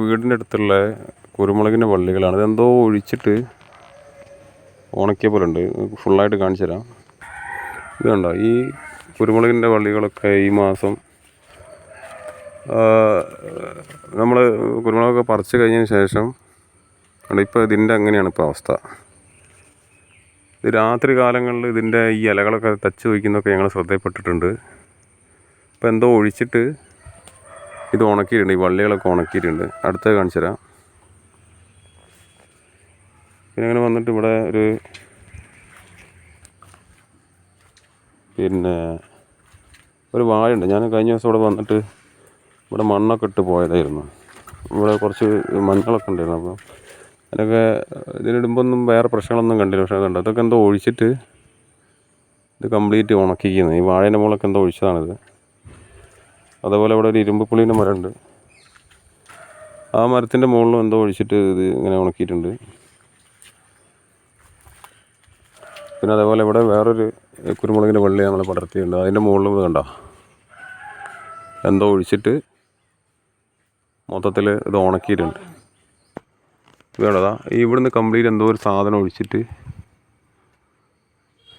വീടിൻ്റെ അടുത്തുള്ള കുരുമുളകിൻ്റെ വള്ളികളാണ്. ഇതെന്തോ ഒഴിച്ചിട്ട് ഉണക്കിയ പോലെ ഉണ്ട്. ഫുള്ളായിട്ട് കാണിച്ചു തരാം. ഇത് കണ്ടോ, ഈ കുരുമുളകിൻ്റെ വള്ളികളൊക്കെ ഈ മാസം നമ്മൾ കുരുമുളകൊക്കെ പറിച്ച് കഴിഞ്ഞതിന് ശേഷം ഇപ്പോൾ ഇതിൻ്റെ അങ്ങനെയാണ് ഇപ്പോൾ അവസ്ഥ. ഇത് രാത്രി കാലങ്ങളിൽ ഇതിൻ്റെ ഈ ഇലകളൊക്കെ തച്ച് വയ്ക്കുന്നതൊക്കെ ഞങ്ങൾ ശ്രദ്ധയിൽപ്പെട്ടിട്ടുണ്ട്. ഇപ്പോൾ എന്തോ ഒഴിച്ചിട്ട് ഇത് ഉണക്കിയിട്ടുണ്ട്, ഈ വള്ളികളൊക്കെ ഉണക്കിയിട്ടുണ്ട്. അടുത്തത് കാണിച്ചു തരാം. പിന്നെ അങ്ങനെ വന്നിട്ട് ഇവിടെ ഒരു വാഴയുണ്ട്. ഞാൻ കഴിഞ്ഞ ദിവസം ഇവിടെ വന്നിട്ട് ഇവിടെ മണ്ണൊക്കെ ഇട്ട് പോയതായിരുന്നു. ഇവിടെ കുറച്ച് മഞ്ഞളൊക്കെ ഉണ്ടായിരുന്നു. അപ്പോൾ അതിനൊക്കെ ഇതിനിടുമ്പൊന്നും വേറെ പ്രശ്നങ്ങളൊന്നും കണ്ടില്ല. പക്ഷേ അതുണ്ട്, അതൊക്കെ എന്തോ ഒഴിച്ചിട്ട് ഇത് കംപ്ലീറ്റ് ഉണക്കിക്കുന്നത്. ഈ വാഴേൻ്റെ മുകളൊക്കെ എന്തോ ഒഴിച്ചതാണിത്. അതേപോലെ ഇവിടെ ഒരു ഇരുമ്പ് പുളീൻ്റെ മരമുണ്ട്. ആ മരത്തിൻ്റെ മുകളിലും എന്തോ ഒഴിച്ചിട്ട് ഇത് ഇങ്ങനെ ഉണക്കിയിട്ടുണ്ട്. പിന്നെ അതേപോലെ ഇവിടെ വേറൊരു കുരുമുളകിൻ്റെ വള്ളി നമ്മൾ പടർത്തിയിട്ടുണ്ട്. അതിൻ്റെ മുകളിലും കണ്ടോ എന്തോ ഒഴിച്ചിട്ട് മൊത്തത്തിൽ ഇത് ഉണക്കിയിട്ടുണ്ട്. വേണ്ടതാ ഇവിടുന്ന് കംപ്ലീറ്റ് എന്തോ ഒരു സാധനം ഒഴിച്ചിട്ട്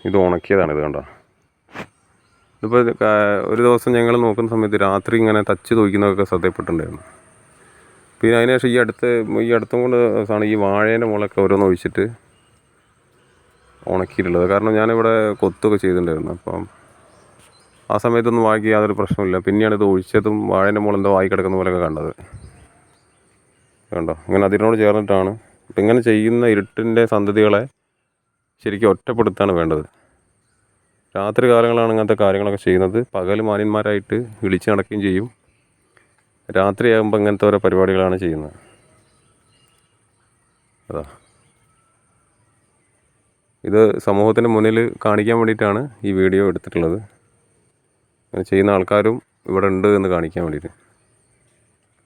ഇത് ഉണക്കിയതാണ്. ഇത് കണ്ടോ, ഇതിപ്പോൾ ഒരു ദിവസം ഞങ്ങൾ നോക്കുന്ന സമയത്ത് രാത്രി ഇങ്ങനെ തച്ച് തോയ്ക്കുന്നതൊക്കെ ശ്രദ്ധയിൽപ്പെട്ടിട്ടുണ്ടായിരുന്നു. പിന്നെ അതിനുശേഷം ഈ അടുത്തും കൊണ്ട് ദിവസമാണ് ഈ വാഴേൻ്റെ മുകളൊക്കെ ഓരോന്ന് ഒഴിച്ചിട്ട് ഉണക്കിയിട്ടുള്ളത്. കാരണം ഞാനിവിടെ കൊത്തൊക്കെ ചെയ്തിട്ടുണ്ടായിരുന്നു. അപ്പം ആ സമയത്തൊന്നും വാഴയ്ക്ക് യാതൊരു പ്രശ്നമില്ല. പിന്നെയാണ് ഇത് ഒഴിച്ചതും വാഴേൻ്റെ മുകളിൽ എന്തോ ആയി കിടക്കുന്ന പോലെയൊക്കെ കണ്ടത്. കണ്ടോ, ഇങ്ങനെ അതിനോട് ചേർന്നിട്ടാണ്. അപ്പം ഇങ്ങനെ ചെയ്യുന്ന ഇരുട്ടിൻ്റെ സന്തതികളെ ശരിക്കും ഒറ്റപ്പെടുത്താണ് വേണ്ടത്. രാത്രി കാലങ്ങളാണ് ഇങ്ങനത്തെ കാര്യങ്ങളൊക്കെ ചെയ്യുന്നത്. പകൽ മാന്യന്മാരായിട്ട് വിളിച്ച് നടക്കുകയും ചെയ്യും. രാത്രിയാകുമ്പോൾ ഇങ്ങനത്തെ ഓരോ പരിപാടികളാണ് ചെയ്യുന്നത്. അതാ ഇത് സമൂഹത്തിൻ്റെ മുന്നിൽ കാണിക്കാൻ വേണ്ടിയിട്ടാണ് ഈ വീഡിയോ എടുത്തിട്ടുള്ളത്. അങ്ങനെ ചെയ്യുന്ന ആൾക്കാരും ഇവിടെ ഉണ്ട് എന്ന് കാണിക്കാൻ വേണ്ടിയിട്ട്.